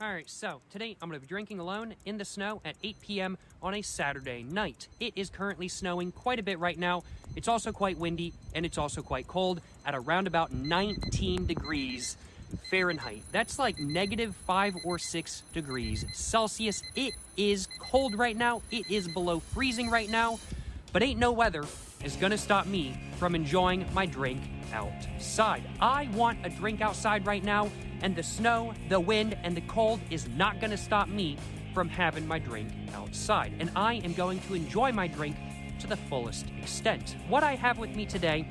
All right, so today I'm going to be drinking alone in the snow at 8 p.m. on a Saturday night. It is currently snowing quite a bit right now. It's also quite windy, and it's also quite cold at around about 19 degrees Fahrenheit. That's like -5 or 6 degrees Celsius. It is cold right now. It is below freezing right now, but ain't no weather is going to stop me from enjoying my drink outside. I want a drink outside right now, and the snow, the wind, and the cold is not going to stop me from having my drink outside. And I am going to enjoy my drink to the fullest extent. What I have with me today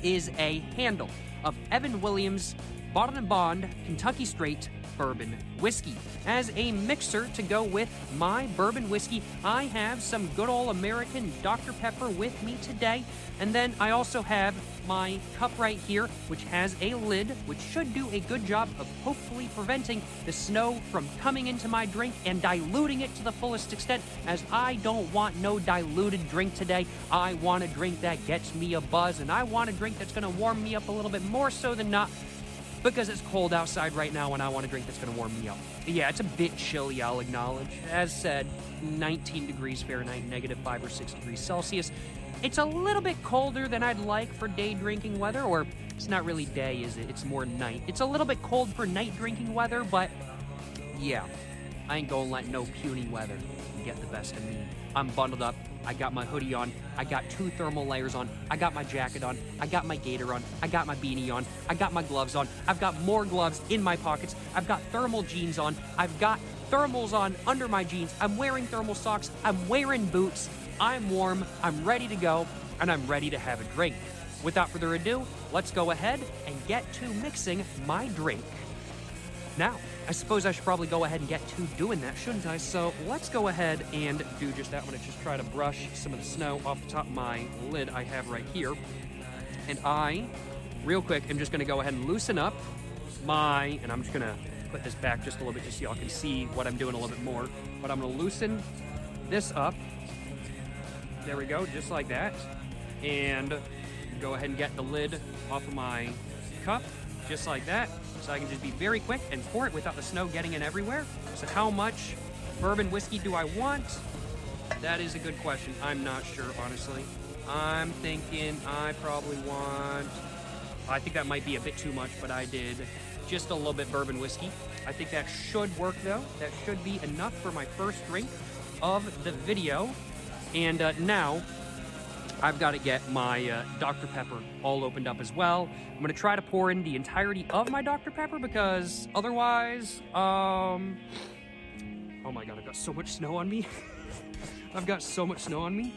is a handle of Evan Williams Bottled & Bond Kentucky Straight Bourbon Whiskey. As a mixer to go with my bourbon whiskey, I have some good old American Dr. Pepper with me today. And then I also have my cup right here, which has a lid, which should do a good job of hopefully preventing the snow from coming into my drink and diluting it to the fullest extent, as I don't want no diluted drink today. I want a drink that gets me a buzz, and I want a drink that's going to warm me up a little bit more so than not, because it's cold outside right now and I want a drink that's going to warm me up. Yeah, it's a bit chilly, I'll acknowledge. As said, 19 degrees Fahrenheit, -5 or 6 degrees Celsius. It's a little bit colder than I'd like for day drinking weather, or it's not really day, is it? It's more night. It's a little bit cold for night drinking weather, but yeah, I ain't gonna let no puny weather get the best of me. I'm bundled up. I got my hoodie on. I got 2 thermal layers on. I got my jacket on. I got my gaiter on. I got my beanie on. I got my gloves on. I've got more gloves in my pockets. I've got thermal jeans on. I've got thermals on under my jeans. I'm wearing thermal socks. I'm wearing boots. I'm warm. I'm ready to go, and I'm ready to have a drink. Without further ado, let's go ahead and get to mixing my drink. Now, I suppose I should probably go ahead and get to doing that, shouldn't I? So let's go ahead and do just that. I'm going to just try to brush some of the snow off the top of my lid I have right here. And I, real quick, am just going to go ahead and loosen up and I'm just going to put this back just a little bit just so y'all can see what I'm doing a little bit more. But I'm going to loosen this up. There we go, just like that. And go ahead and get the lid off of my cup, just like that. So I can just be very quick and pour it without the snow getting in everywhere. So how much bourbon whiskey do I want? That is a good question. I'm not sure, honestly. I'm thinking I think that might be a bit too much, but I did just a little bit bourbon whiskey. I think that should work, though. That should be enough for my first drink of the video. And now I've got to get my Dr. Pepper all opened up as well. I'm going to try to pour in the entirety of my Dr. Pepper because otherwise, oh my God, I've got so much snow on me. I've got so much snow on me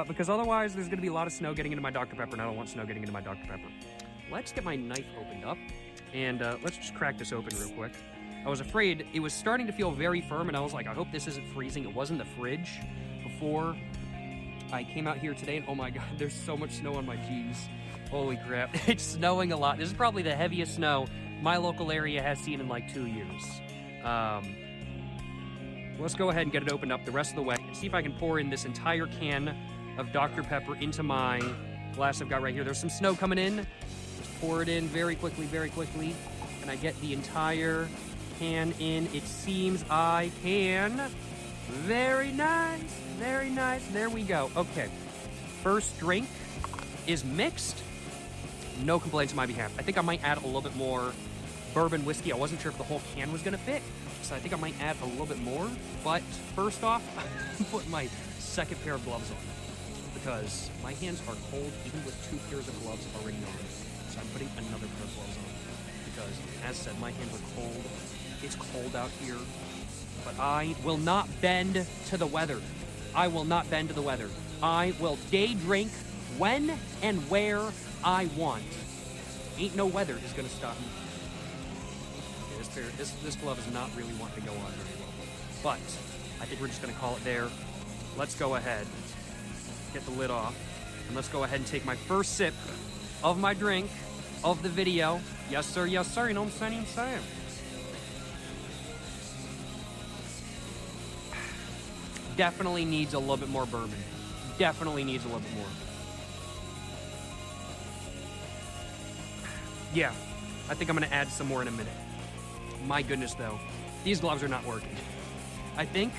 because otherwise there's going to be a lot of snow getting into my Dr. Pepper, and I don't want snow getting into my Dr. Pepper. Let's get my knife opened up, and let's just crack this open real quick. I was afraid it was starting to feel very firm, and I was like, I hope this isn't freezing. It was in the fridge before I came out here today, and oh my God, there's so much snow on my jeans. Holy crap, it's snowing a lot. This is probably the heaviest snow my local area has seen in like 2 years. Let's go ahead and get it opened up the rest of the way and see if I can pour in this entire can of Dr. Pepper into my glass I've got right here. There's some snow coming in. Just pour it in very quickly, and I get the entire can in. It seems I can. Very nice, very nice. There we go. Okay, first drink is mixed. No complaints on my behalf. I think I might add a little bit more bourbon whiskey. I wasn't sure if the whole can was gonna fit, so I think I might add a little bit more. But first off, I'm putting my second pair of gloves on because my hands are cold even with 2 pairs of gloves already on. So I'm putting another pair of gloves on because, as said, my hands are cold. It's cold out here. But I will not bend to the weather. I will not bend to the weather. I will day drink when and where I want. Ain't no weather is gonna stop me. Okay, this glove is not really wanting to go on very well. But I think we're just gonna call it there. Let's go ahead, get the lid off, and let's go ahead and take my first sip of my drink of the video. Yes, sir, you know what I'm saying? Definitely needs a little bit more bourbon. Definitely needs a little bit more. Yeah, I think I'm gonna add some more in a minute. my goodness though, these gloves are not working. I think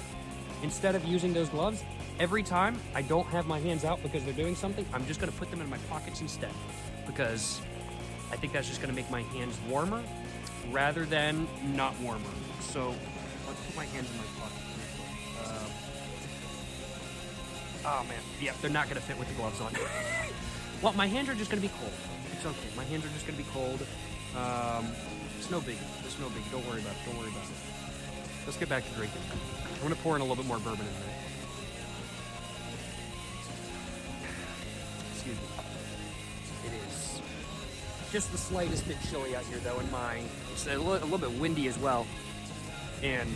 instead of using those gloves, every time I don't have my hands out because they're doing something, I'm just gonna put them in my pockets instead, because I think that's just gonna make my hands warmer rather than not warmer. So let's put my hands in my pocket. Oh man, yeah, they're not gonna fit with the gloves on. Well, my hands are just gonna be cold. It's okay, my hands are just gonna be cold. It's no biggie, it's no biggie, don't worry about it, don't worry about it. Let's get back to drinking. I'm gonna pour in a little bit more bourbon in there. Excuse me. It is just the slightest bit chilly out here though in mine. It's a little bit windy as well. And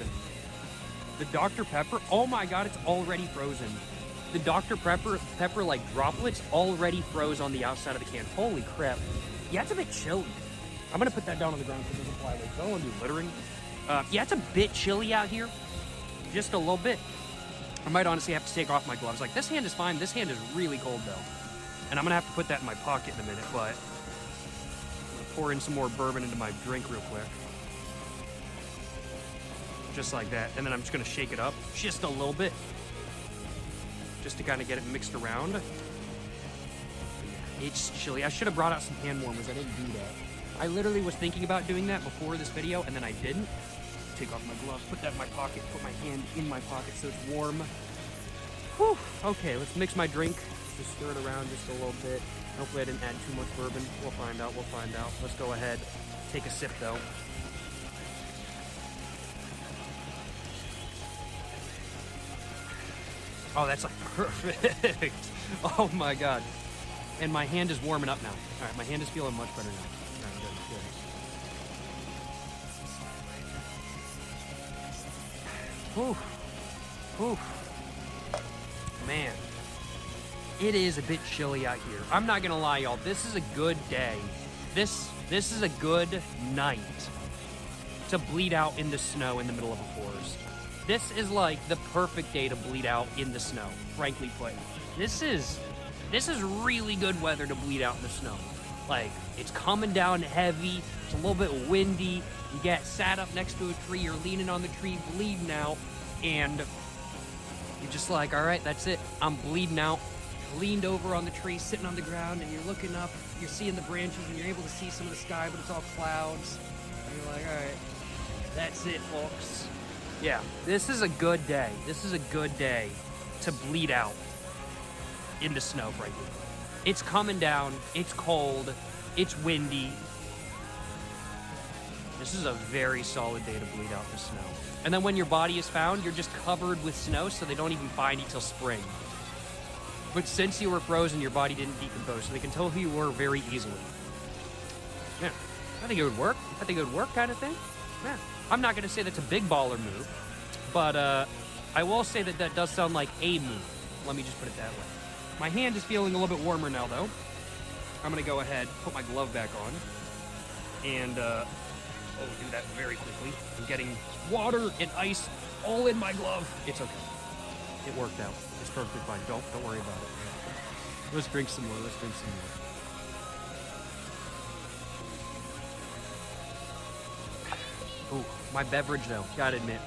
the Dr. Pepper, oh my God, it's already frozen. The Dr. Pepper like droplets already froze on the outside of the can. Holy crap. Yeah, it's a bit chilly. I'm gonna put that down on the ground because there's a fly weight. I don't want to do littering. Yeah, it's a bit chilly out here. Just a little bit. I might honestly have to take off my gloves. Like, this hand is fine. This hand is really cold though. And I'm gonna have to put that in my pocket in a minute, but I'm gonna pour in some more bourbon into my drink real quick. Just like that. And then I'm just gonna shake it up just a little bit, just to kind of get it mixed around. It's chilly. I should have brought out some hand warmers. I didn't do that. I literally was thinking about doing that before this video, and then I didn't. Take off my gloves, put that in my pocket, put my hand in my pocket so it's warm. Whew. Okay, let's mix my drink. Just stir it around just a little bit. Hopefully I didn't add too much bourbon. We'll find out, we'll find out. Let's go ahead, take a sip though. Oh, that's like perfect. Oh my God. And my hand is warming up now. All right, my hand is feeling much better now. All right, good. Whew. Whew. Man, it is a bit chilly out here. I'm not gonna lie, y'all. This is a good day. This is a good night to bleed out in the snow in the middle of a forest. This is like the perfect day to bleed out in the snow, frankly put. This is really good weather to bleed out in the snow. Like, it's coming down heavy, it's a little bit windy, you get sat up next to a tree, you're leaning on the tree, bleeding out, and you're just like, all right, that's it, I'm bleeding out. Leaned over on the tree, sitting on the ground, and you're looking up, you're seeing the branches, and you're able to see some of the sky, but it's all clouds. And you're like, all right, that's it, folks. Yeah, this is a good day. This is a good day to bleed out in the snow, frankly. It's coming down, it's cold, it's windy. This is a very solid day to bleed out in the snow. And then when your body is found, you're just covered with snow, so they don't even find you till spring. But since you were frozen, your body didn't decompose, so they can tell who you were very easily. Yeah, I think it would work. I think it would work, kind of thing. Yeah. I'm not going to say that's a big baller move, but I will say that that does sound like a move. Let me just put it that way. My hand is feeling a little bit warmer now, though. I'm going to go ahead, put my glove back on, and do that very quickly. I'm getting water and ice all in my glove. It's okay. It worked out. It's perfectly fine. Don't worry about it. Let's drink some more. Let's drink some more. Ooh, my beverage though, gotta admit,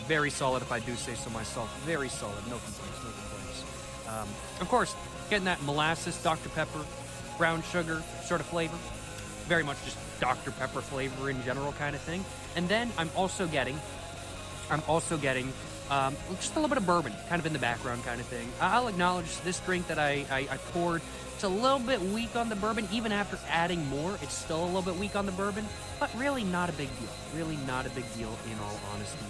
very solid if I do say so myself. Very solid. No complaints. No complaints. Of course, getting that molasses, Dr. Pepper, brown sugar sort of flavor. Very much just Dr. Pepper flavor in general kind of thing. And then I'm also getting just a little bit of bourbon, kind of in the background kind of thing. I'll acknowledge this drink that I poured, it's a little bit weak on the bourbon. Even after adding more, it's still a little bit weak on the bourbon, but really not a big deal. Really not a big deal in all honesty.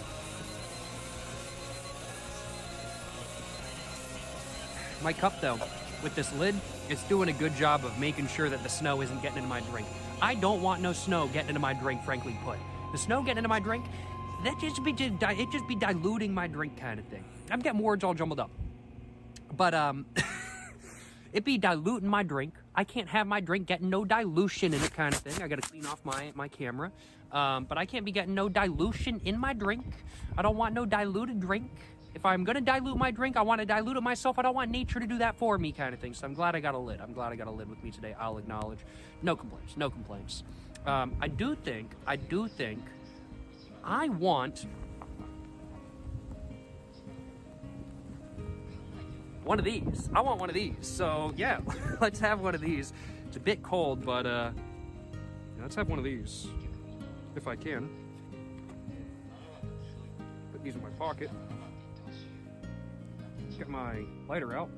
My cup though, with this lid, it's doing a good job of making sure that the snow isn't getting into my drink. I don't want no snow getting into my drink, frankly put. The snow getting into my drink, it just be diluting my drink kind of thing. I'm getting words all jumbled up. But, it be diluting my drink. I can't have my drink getting no dilution in it kind of thing. I gotta clean off my camera. But I can't be getting no dilution in my drink. I don't want no diluted drink. If I'm gonna dilute my drink, I want to dilute it myself. I don't want nature to do that for me kind of thing. So I'm glad I got a lid. I'm glad I got a lid with me today. I'll acknowledge. No complaints. No complaints. I do think I want one of these. I want one of these. So yeah, let's have one of these. It's a bit cold, but let's have one of these if I can. Put these in my pocket. Get my lighter out.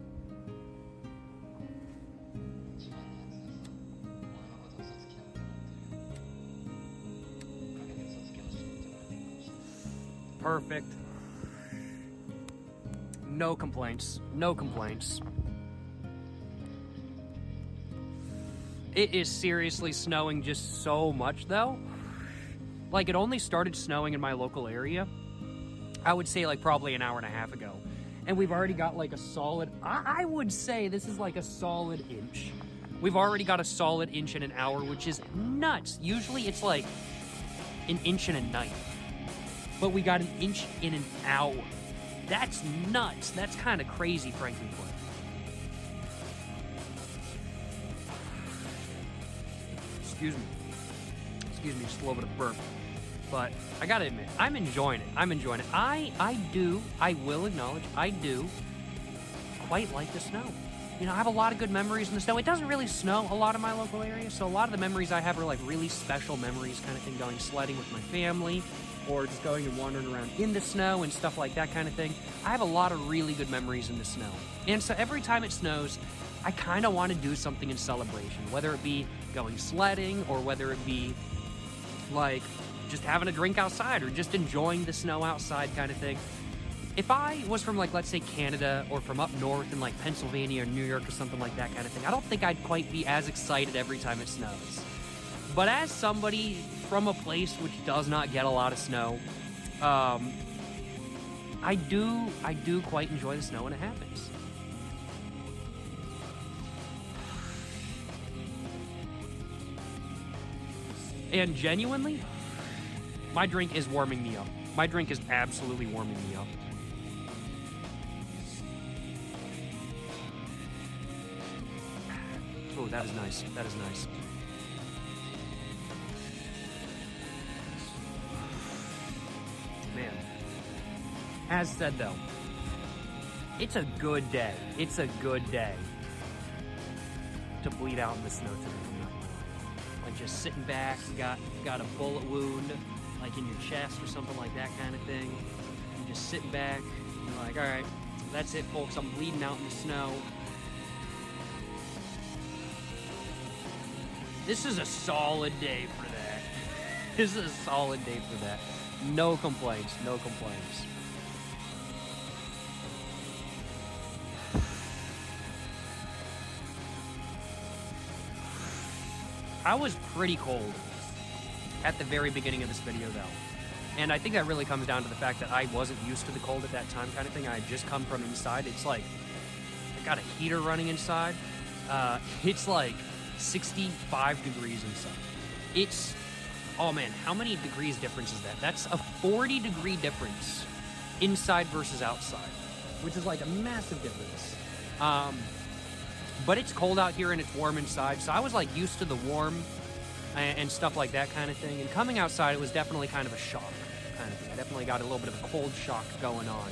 Perfect. No complaints. No complaints. It is seriously snowing just so much though. Like, it only started snowing in my local area, I would say like probably an hour and a half ago. And we've already got like a solid, I would say this is like a solid inch. We've already got a solid inch in an hour, which is nuts. Usually it's like an inch in a night. But we got an inch in an hour. That's nuts. That's kind of crazy, frankly put. Excuse me, just a little bit of burp. But I gotta admit, I'm enjoying it. I will acknowledge, I do quite like the snow. You know, I have a lot of good memories in the snow. It doesn't really snow a lot in my local area, so a lot of the memories I have are like really special memories kind of thing, going sledding with my family, or just going and wandering around in the snow and stuff like that kind of thing. I have a lot of really good memories in the snow. And so every time it snows, I kind of want to do something in celebration, whether it be going sledding or whether it be like just having a drink outside or just enjoying the snow outside kind of thing. If I was from, like, let's say Canada or from up north in like Pennsylvania or New York or something like that kind of thing, I don't think I'd quite be as excited every time it snows. But as somebody from a place which does not get a lot of snow, I do quite enjoy the snow when it happens. And genuinely, my drink is warming me up. My drink is absolutely warming me up. Oh, that is nice. That is nice. Man. As said though, it's a good day. It's a good day to bleed out in the snow today. Like just sitting back, you got a bullet wound, like in your chest or something like that kind of thing. And just sitting back, and you're like, all right, that's it, folks. I'm bleeding out in the snow. This is a solid day for that. This is a solid day for that. No complaints, no complaints. I was pretty cold at the very beginning of this video though. And I think that really comes down to the fact that I wasn't used to the cold at that time kind of thing. I had just come from inside. It's like, I got a heater running inside. It's like 65 degrees inside. It's, oh man, how many degrees difference is that? That's a 40 degree difference inside versus outside, which is like a massive difference. But it's cold out here and it's warm inside, so I was like used to the warm and stuff like that kind of thing. And coming outside, it was definitely kind of a shock kind of thing. I definitely got a little bit of a cold shock going on.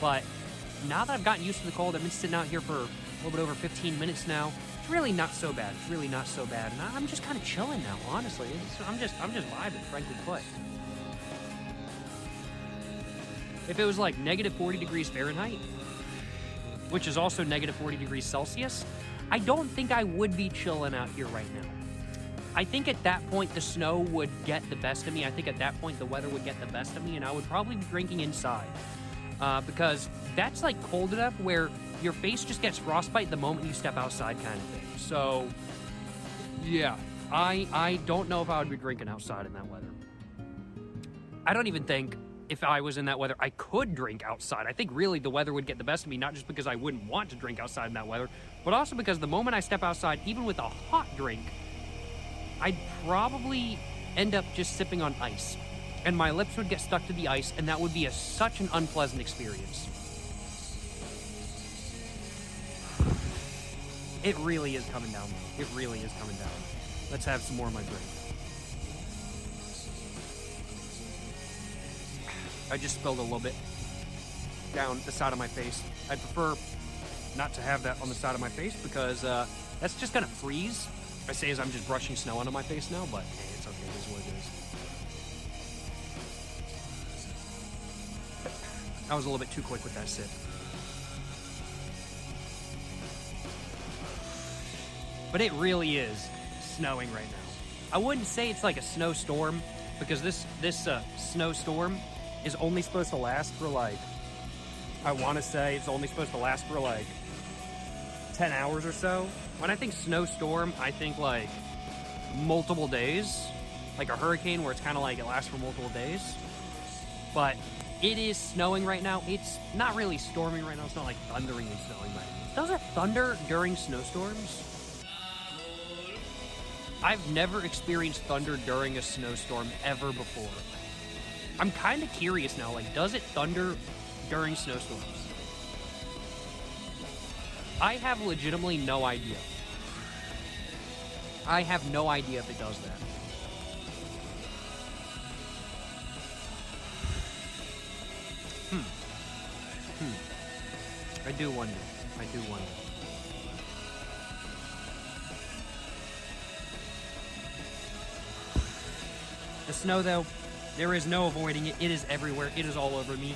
But now that I've gotten used to the cold, I've been sitting out here for a little bit over 15 minutes now. It's really not so bad. It's really not so bad. And I'm just kind of chilling now, honestly. I'm just vibing, frankly put. If it was like negative 40 degrees Fahrenheit, which is also negative 40 degrees Celsius, I don't think I would be chilling out here right now. I think at that point the snow would get the best of me. I think at that point the weather would get the best of me, and I would probably be drinking inside. Because that's like cold enough where your face just gets frostbite the moment you step outside kind of thing. So, yeah, I don't know if I would be drinking outside in that weather. I don't even think if I was in that weather, I could drink outside. I think really the weather would get the best of me, not just because I wouldn't want to drink outside in that weather, but also because the moment I step outside, even with a hot drink, I'd probably end up just sipping on ice. And my lips would get stuck to the ice, and that would be such an unpleasant experience. It really is coming down, though. It really is coming down. Let's have some more of my drink. I just spilled a little bit down the side of my face. I'd prefer not to have that on the side of my face because that's just gonna freeze. I say as I'm just brushing snow onto my face now, but hey, it's okay, it is what it is. I was a little bit too quick with that sip. But it really is snowing right now. I wouldn't say it's like a snowstorm because this snowstorm is only supposed to last for like, I want to say it's only supposed to last for like 10 hours or so. When I think snowstorm, I think like multiple days, like a hurricane where it's kind of like it lasts for multiple days. But it is snowing right now. It's not really storming right now. It's not like thundering and snowing right now. Does it thunder during snowstorms? I've never experienced thunder during a snowstorm ever before. I'm kind of curious now, like, does it thunder during snowstorms? I have legitimately no idea. I have no idea if it does that. I do wonder. I do wonder. The snow, though, there is no avoiding it. It is everywhere. It is all over me.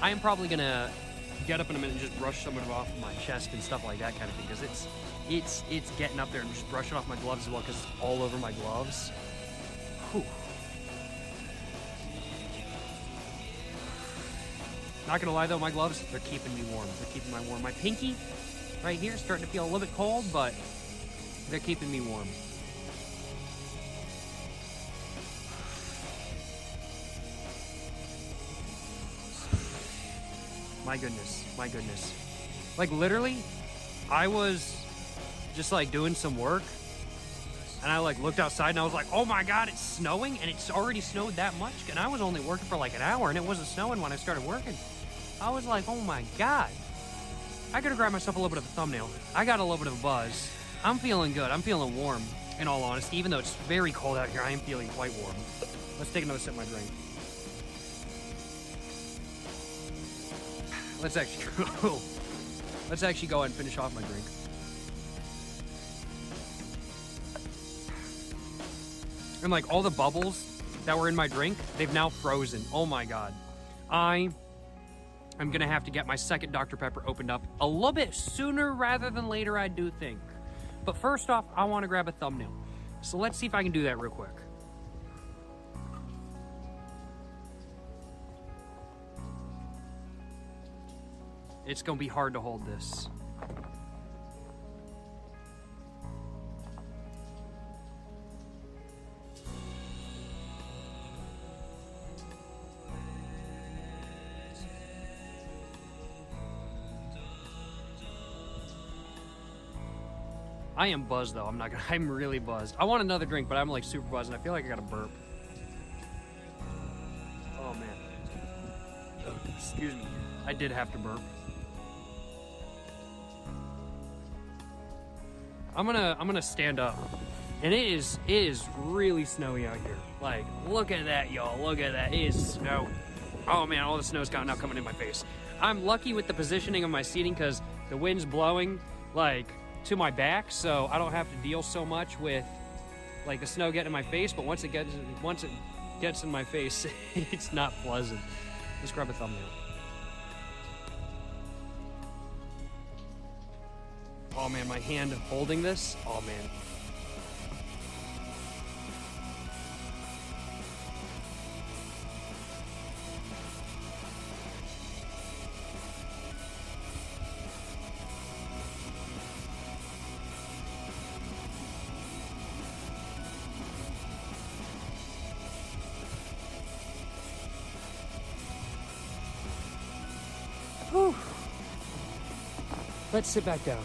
I am probably gonna get up in a minute and just brush some of it off of my chest and stuff like that kind of thing, because it's getting up there and just brushing off my gloves as well, because it's all over my gloves. Whew. Not gonna lie though, my gloves, they're keeping me warm. They're keeping me warm. My pinky right here is starting to feel a little bit cold, but they're keeping me warm. My goodness, my goodness. Like literally, I was just like doing some work and I like looked outside and I was like, oh my God, it's snowing, and it's already snowed that much. And I was only working for like an hour and it wasn't snowing when I started working. I was like, oh my God. I gotta grab myself a little bit of a thumbnail. I got a little bit of a buzz. I'm feeling good. I'm feeling warm, in all honesty. Even though it's very cold out here, I am feeling quite warm. Let's take another sip of my drink. Let's actually go ahead and finish off my drink. And like all the bubbles that were in my drink, they've now frozen. Oh my God. I'm gonna have to get my second Dr. Pepper opened up a little bit sooner rather than later, I do think. But first off, I wanna grab a thumbnail. So let's see if I can do that real quick. It's gonna be hard to hold this. I am buzzed though, I'm really buzzed. I want another drink, but I'm like super buzzed and I feel like I gotta burp. Oh man. Excuse me. I did have to burp. I'm gonna stand up. And it is really snowy out here. Like, look at that, y'all. Look at that. It is snow. Oh man, all the snow's now coming in my face. I'm lucky with the positioning of my seating because the wind's blowing like to my back, so I don't have to deal so much with like the snow getting in my face, but once it gets in my face, it's not pleasant. Let's grab a thumbnail. Oh man, my hand holding this. Oh man. Whew. Let's sit back down.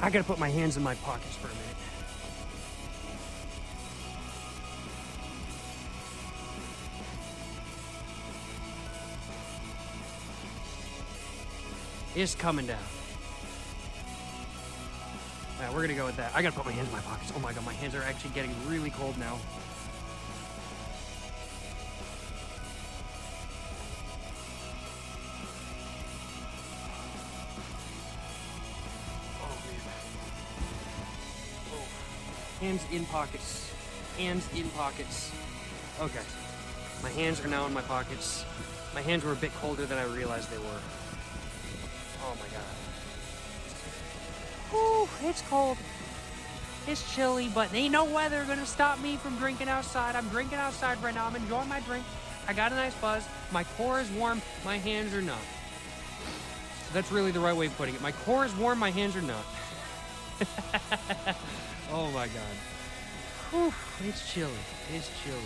I gotta put my hands in my pockets for a minute. It's coming down. Alright, we're gonna go with that. I gotta put my hands in my pockets. Oh my God, my hands are actually getting really cold now. Hands in pockets. Hands in pockets. Okay. My hands are now in my pockets. My hands were a bit colder than I realized they were. Oh my god. Whew, it's cold. It's chilly, but ain't no weather gonna stop me from drinking outside. I'm drinking outside right now. I'm enjoying my drink. I got a nice buzz. My core is warm. My hands are not. That's really the right way of putting it. My core is warm. My hands are not. Oh my god. Whew, it's chilly. It's chilly.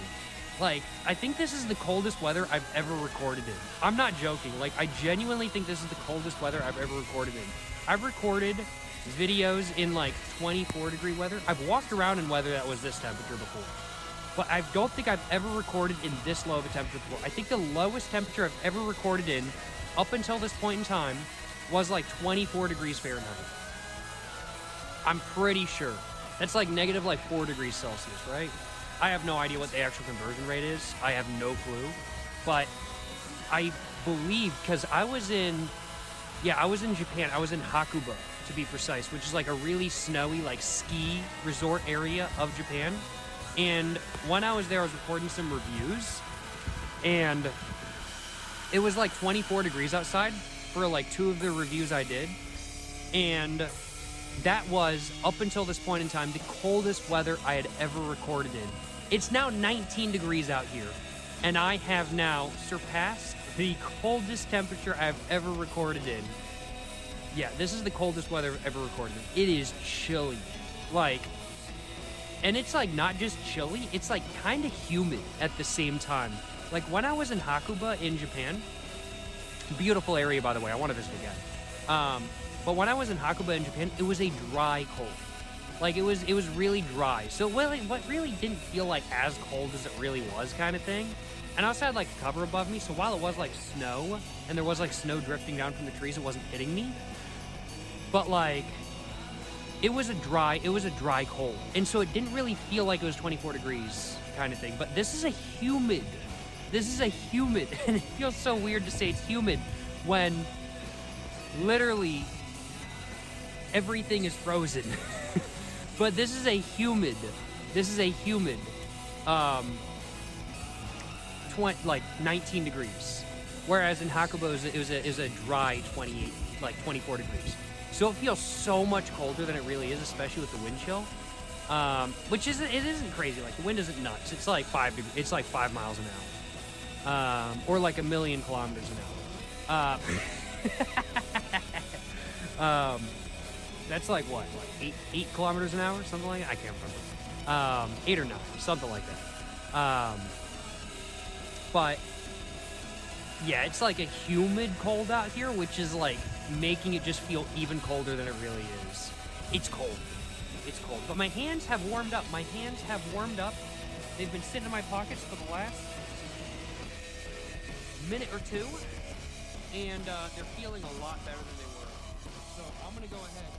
Like, I think this is the coldest weather I've ever recorded in. I'm not joking. Like, I genuinely think this is the coldest weather I've ever recorded in. I've recorded videos in like 24-degree weather. I've walked around in weather that was this temperature before. But I don't think I've ever recorded in this low of a temperature before. I think the lowest temperature I've ever recorded in, up until this point in time, was like 24 degrees Fahrenheit. I'm pretty sure. That's like negative like 4 degrees Celsius, right? I have no idea what the actual conversion rate is. I have no clue. But I believe, because I was in Japan. I was in Hakuba, to be precise, which is like a really snowy, like ski resort area of Japan. And when I was there, I was recording some reviews. And it was like 24 degrees outside for like 2 of the reviews I did. And that was, up until this point in time, the coldest weather I had ever recorded in. It's now 19 degrees out here, and I have now surpassed the coldest temperature I've ever recorded in. Yeah, this is the coldest weather I've ever recorded in. It is chilly. Like, and it's like not just chilly, it's like kind of humid at the same time. Like when I was in Hakuba in Japan, beautiful area by the way, I want to visit again. But when I was in Hakuba in Japan, it was a dry cold. Like it was really dry. So what really didn't feel like as cold as it really was kind of thing. And I also had like a cover above me, so while it was like snow, and there was like snow drifting down from the trees, it wasn't hitting me. But like, it was a dry cold. And so it didn't really feel like it was 24 degrees kind of thing. But this is a humid, and it feels so weird to say it's humid when literally everything is frozen. But this is a humid, like 19 degrees. Whereas in Hakuba, it was a dry 28, like 24 degrees. So it feels so much colder than it really is, especially with the wind chill. Which isn't crazy. Like the wind isn't nuts. It's like 5 degrees. It's like 5 miles an hour, or like 1,000,000 kilometers an hour. That's like what, like 8 kilometers an hour, something like that. I can't remember. 8 or 9, something like that. But yeah, it's like a humid cold out here, which is like making it just feel even colder than it really is. It's cold. But my hands have warmed up. They've been sitting in my pockets for the last minute or two, and they're feeling a lot better than they were. So I'm gonna go ahead.